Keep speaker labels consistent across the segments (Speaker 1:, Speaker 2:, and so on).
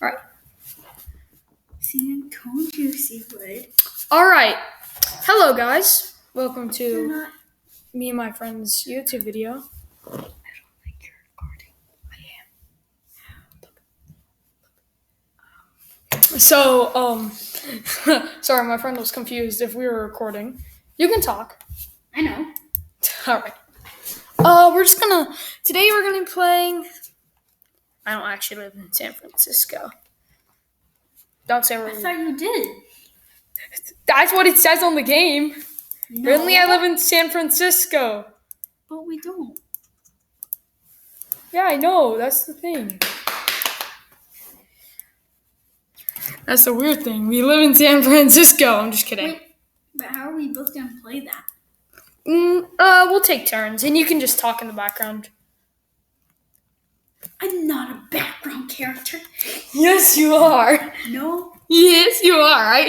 Speaker 1: All right.
Speaker 2: See, I told you she would.
Speaker 1: All right. Hello, guys. Welcome to me and my friend's YouTube video.
Speaker 2: I don't think you're recording.
Speaker 1: I am. So, sorry, my friend was confused if we were recording. You can talk.
Speaker 2: I know.
Speaker 1: All right. Today we're gonna be playing. I don't actually live in San Francisco. Don't say
Speaker 2: I
Speaker 1: where.
Speaker 2: thought you did.
Speaker 1: That's what it says on the game.
Speaker 2: No.
Speaker 1: Really, I live in San Francisco.
Speaker 2: But we don't.
Speaker 1: Yeah, I know. That's the thing. That's the weird thing. We live in San Francisco. I'm just kidding.
Speaker 2: Wait, but how are we both gonna play that?
Speaker 1: We'll take turns, and you can just talk in the background.
Speaker 2: I'm not a background character.
Speaker 1: Yes, you are.
Speaker 2: No.
Speaker 1: Yes, you are.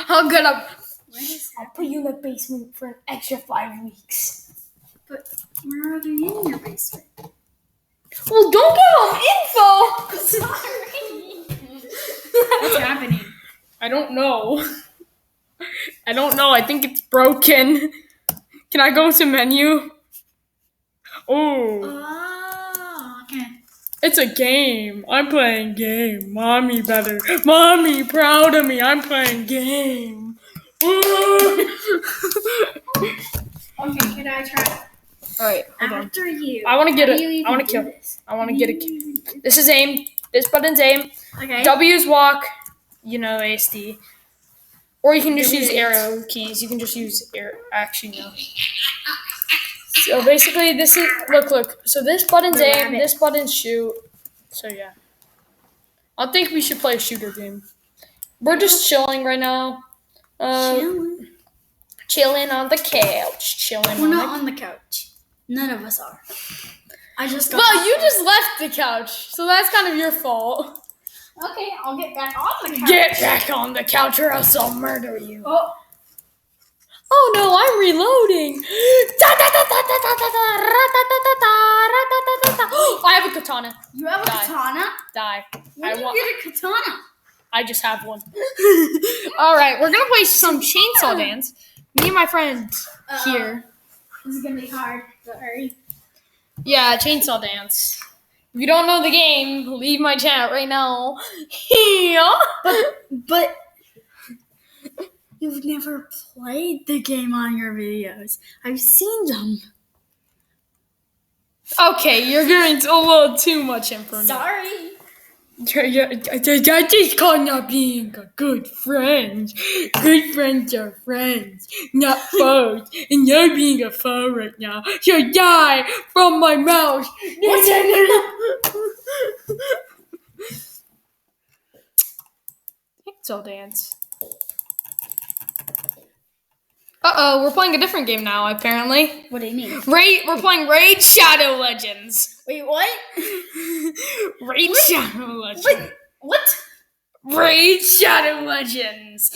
Speaker 1: I'm gonna.
Speaker 2: What is
Speaker 1: I'll
Speaker 2: that?
Speaker 1: put you in the basement for an extra 5 weeks.
Speaker 2: But we're already in your basement.
Speaker 1: Well, don't give them info.
Speaker 2: Sorry. What's happening?
Speaker 1: I don't know. I think it's broken. Can I go to menu? Oh.
Speaker 2: Oh, okay.
Speaker 1: It's a game. I'm playing game. Mommy better. Mommy proud of me. I'm playing game.
Speaker 2: Okay, can I try?
Speaker 1: Alright, hold on.
Speaker 2: After you.
Speaker 1: I want to get
Speaker 2: How
Speaker 1: it.
Speaker 2: do you even
Speaker 1: I want to
Speaker 2: do
Speaker 1: kill.
Speaker 2: this?
Speaker 1: I want to get a kill. This is aim. This button's aim.
Speaker 2: Okay.
Speaker 1: W is walk. ASD. Or you can just use
Speaker 2: W is-
Speaker 1: arrow keys. You can just use arrow. Actually, no. So basically, this is look. So this button's
Speaker 2: The
Speaker 1: aim.
Speaker 2: rabbit.
Speaker 1: This button's shoot. So yeah. I think we should play a shooter game. We're just chilling right now.
Speaker 2: Chilling.
Speaker 1: Chilling on the couch. Chilling.
Speaker 2: We're not on the couch. None of us are. I just got.
Speaker 1: Well, you just left the couch, so that's kind of your fault.
Speaker 2: Okay, I'll get back on the couch.
Speaker 1: Get back on the couch, or else I'll murder you.
Speaker 2: Oh.
Speaker 1: Oh no, I'm reloading. I have a katana.
Speaker 2: You have a
Speaker 1: Die.
Speaker 2: katana?
Speaker 1: Die.
Speaker 2: Where did you get a katana?
Speaker 1: I just have one. All right, we're gonna play some chainsaw dance. Me and my friend here.
Speaker 2: This is gonna be hard. Sorry.
Speaker 1: Yeah, chainsaw dance. If you don't know the game, leave my chat right now.
Speaker 2: But you've never played the game on your videos. I've seen them.
Speaker 1: Okay, you're giving a little too much information.
Speaker 2: Sorry.
Speaker 1: I just call not being a good friend. Good friends are friends, not foes. And you're being a foe right now. You'll die from my mouth.
Speaker 2: What's
Speaker 1: Chainsaw dance. Uh-oh, we're playing a different game now, apparently.
Speaker 2: What do you mean?
Speaker 1: We're playing Raid Shadow Legends.
Speaker 2: Wait, what?
Speaker 1: Raid Shadow Legends.
Speaker 2: Wait, what?
Speaker 1: Raid Shadow Legends.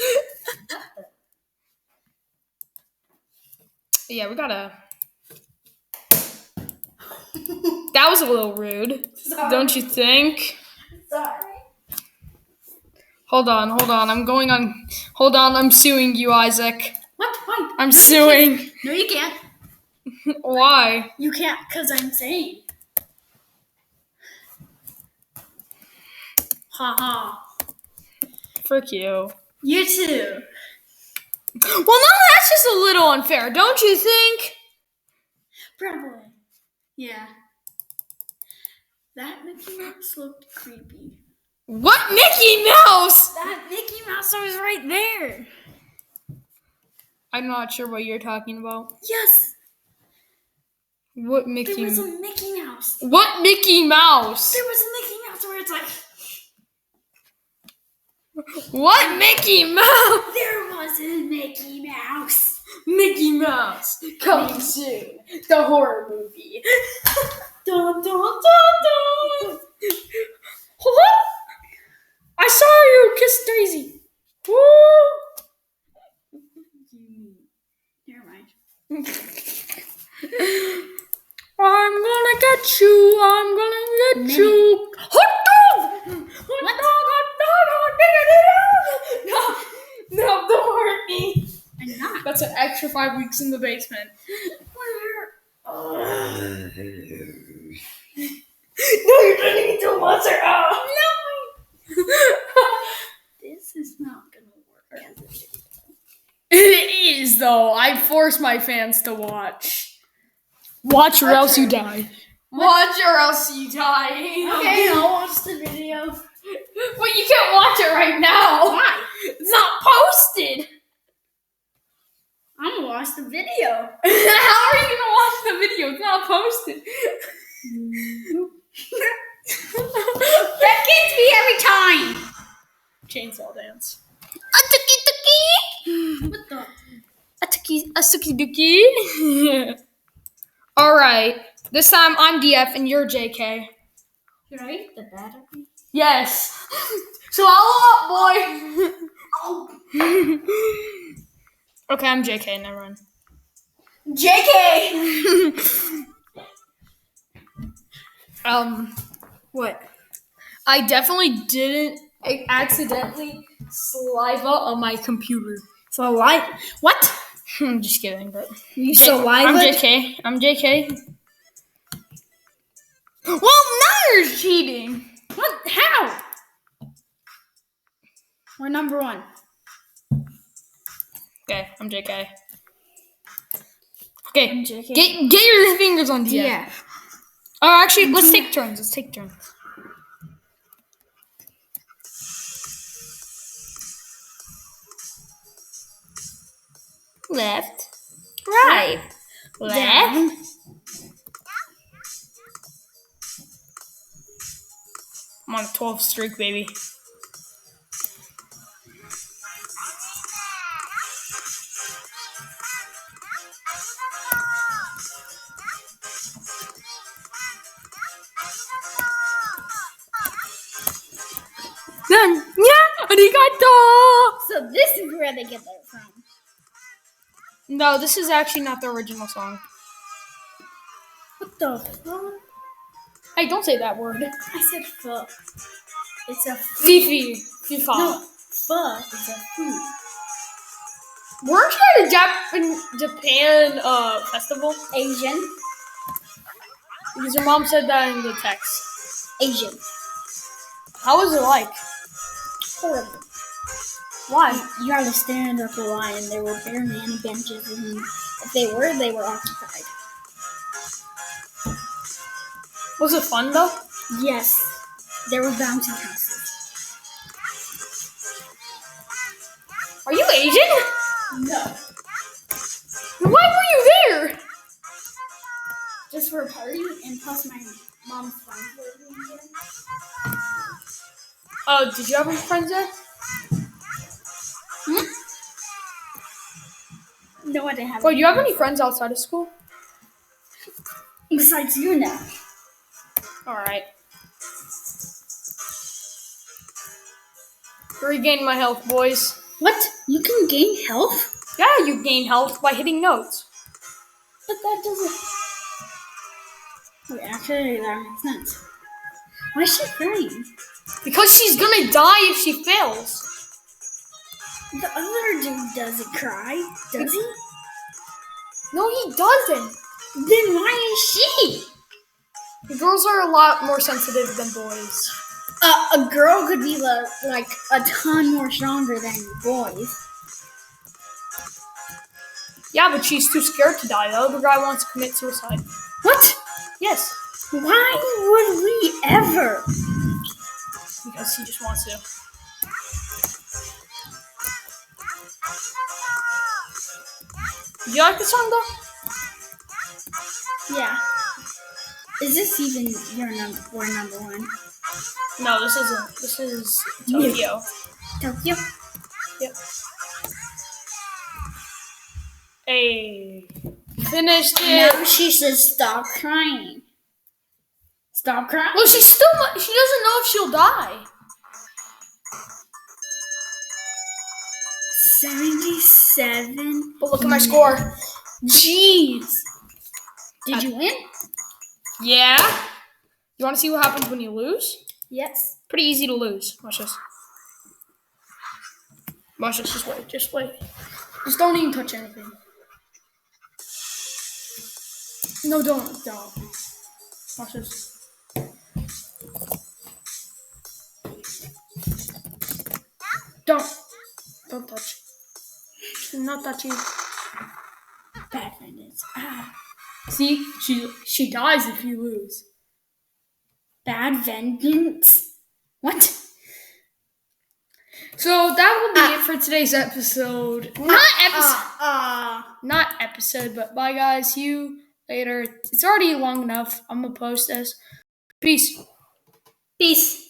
Speaker 1: Yeah, we gotta. That was a little rude,
Speaker 2: Sorry.
Speaker 1: don't you think?
Speaker 2: Sorry.
Speaker 1: Hold on. I'm suing you, Isaac.
Speaker 2: What? Why?
Speaker 1: I'm suing.
Speaker 2: No, you can't.
Speaker 1: Why?
Speaker 2: You can't because I'm saying. Haha.
Speaker 1: Frick you.
Speaker 2: You too.
Speaker 1: Well, no, that's just a little unfair, don't you think?
Speaker 2: Probably. Yeah. That Mickey Mouse looked creepy.
Speaker 1: What Mickey Mouse?
Speaker 2: That Mickey Mouse was right there.
Speaker 1: I'm not sure what you're talking about.
Speaker 2: Yes.
Speaker 1: What Mickey?
Speaker 2: There was a Mickey Mouse.
Speaker 1: What Mickey Mouse?
Speaker 2: There was a Mickey Mouse where it's like.
Speaker 1: What Mickey Mouse?
Speaker 2: There was a Mickey Mouse.
Speaker 1: Mickey Mouse coming soon. The horror movie. Dun dun dun dun. What? I saw you kiss Daisy. Woo!
Speaker 2: Never mind.
Speaker 1: I'm gonna get you. I'm gonna get you. Hot dog! Hot dog! 5 weeks in the basement.
Speaker 2: No,
Speaker 1: You didn't need to watch her out.
Speaker 2: this is not gonna work as a video.
Speaker 1: It is, though. I force my fans to watch. Watch or else you die. Watch or else you die.
Speaker 2: Okay, I'll watch the video.
Speaker 1: But you can't watch it right now.
Speaker 2: Why?
Speaker 1: It's not posted.
Speaker 2: I'm gonna watch the video.
Speaker 1: How are you gonna watch the video? It's not posted.
Speaker 2: That gets me every time.
Speaker 1: Chainsaw dance.
Speaker 2: What the?
Speaker 1: A suki duki. Alright. This time I'm DF and you're JK.
Speaker 2: Should I eat the battery?
Speaker 1: Yes. So I'll up, boy.
Speaker 2: Oh.
Speaker 1: Okay, I'm JK, never mind.
Speaker 2: JK.
Speaker 1: What? I definitely didn't accidentally saliva on my computer.
Speaker 2: So what?
Speaker 1: I'm just kidding, but
Speaker 2: You
Speaker 1: I'm JK. I'm JK. Well, now you're cheating.
Speaker 2: What? How? We're number one.
Speaker 1: Okay, I'm JK. Okay,
Speaker 2: I'm JK.
Speaker 1: get your fingers on DF.
Speaker 2: Yeah.
Speaker 1: Oh, actually, let's take turns. Left, right, left.
Speaker 2: Down.
Speaker 1: I'm on a 12 streak, baby. Then, yeah, arigato.
Speaker 2: So this is where they get that from.
Speaker 1: No, this is actually not the original song.
Speaker 2: What the fuck?
Speaker 1: Hey, don't say that word.
Speaker 2: I said fuck. It's a
Speaker 1: Fifi. FIFA.
Speaker 2: no. Fuck is a food.
Speaker 1: Weren't you at a Japan festival?
Speaker 2: Asian.
Speaker 1: Because your mom said that in the text.
Speaker 2: Asian.
Speaker 1: How was it like?
Speaker 2: Horrible.
Speaker 1: Why?
Speaker 2: You had to stand up a line, and there were barely any benches, and if they were occupied.
Speaker 1: Was it fun though?
Speaker 2: Yes, there were bouncy houses.
Speaker 1: Are you Asian?
Speaker 2: No.
Speaker 1: Why were you there?
Speaker 2: Just for a party, and plus my mom's friends were there.
Speaker 1: Oh, did you have any friends there?
Speaker 2: No, I didn't have.
Speaker 1: Well, do you have any friends outside of school?
Speaker 2: Besides you now.
Speaker 1: Alright. Regain my health, boys.
Speaker 2: What? You can gain health?
Speaker 1: Yeah, you gain health by hitting notes.
Speaker 2: But that doesn't. Wait, actually, that makes sense. Why is she crying?
Speaker 1: Because she's gonna die if she fails.
Speaker 2: The other dude doesn't cry, does he?
Speaker 1: No, he doesn't.
Speaker 2: Then why is she?
Speaker 1: Girls are a lot more sensitive than boys.
Speaker 2: A girl could be like a ton more stronger than boys.
Speaker 1: Yeah, but she's too scared to die. The other guy wants to commit suicide.
Speaker 2: What?
Speaker 1: Yes.
Speaker 2: Why would we ever?
Speaker 1: Because he just wants to. Do you like the song though?
Speaker 2: Yeah. Is this even we're number one?
Speaker 1: No, this isn't. This is Tokyo.
Speaker 2: Tokyo?
Speaker 1: Yep. Hey. Finished it.
Speaker 2: Now she says stop crying. Stop crying.
Speaker 1: Well, she doesn't know if she'll die.
Speaker 2: 77.
Speaker 1: But look at my score.
Speaker 2: Jeez. Did you win?
Speaker 1: Yeah. You want to see what happens when you lose?
Speaker 2: Yes.
Speaker 1: Pretty easy to lose. Watch this. Watch this. Just wait. Just wait. Just don't even touch anything. No, don't. Watch this. Don't touch. Do not touch you.
Speaker 2: Bad vengeance.
Speaker 1: See, she dies if you lose.
Speaker 2: Bad vengeance. What?
Speaker 1: So that will be it for today's episode. Not episode, but bye guys. See you later. It's already long enough. I'm gonna post this. Peace.
Speaker 2: Peace.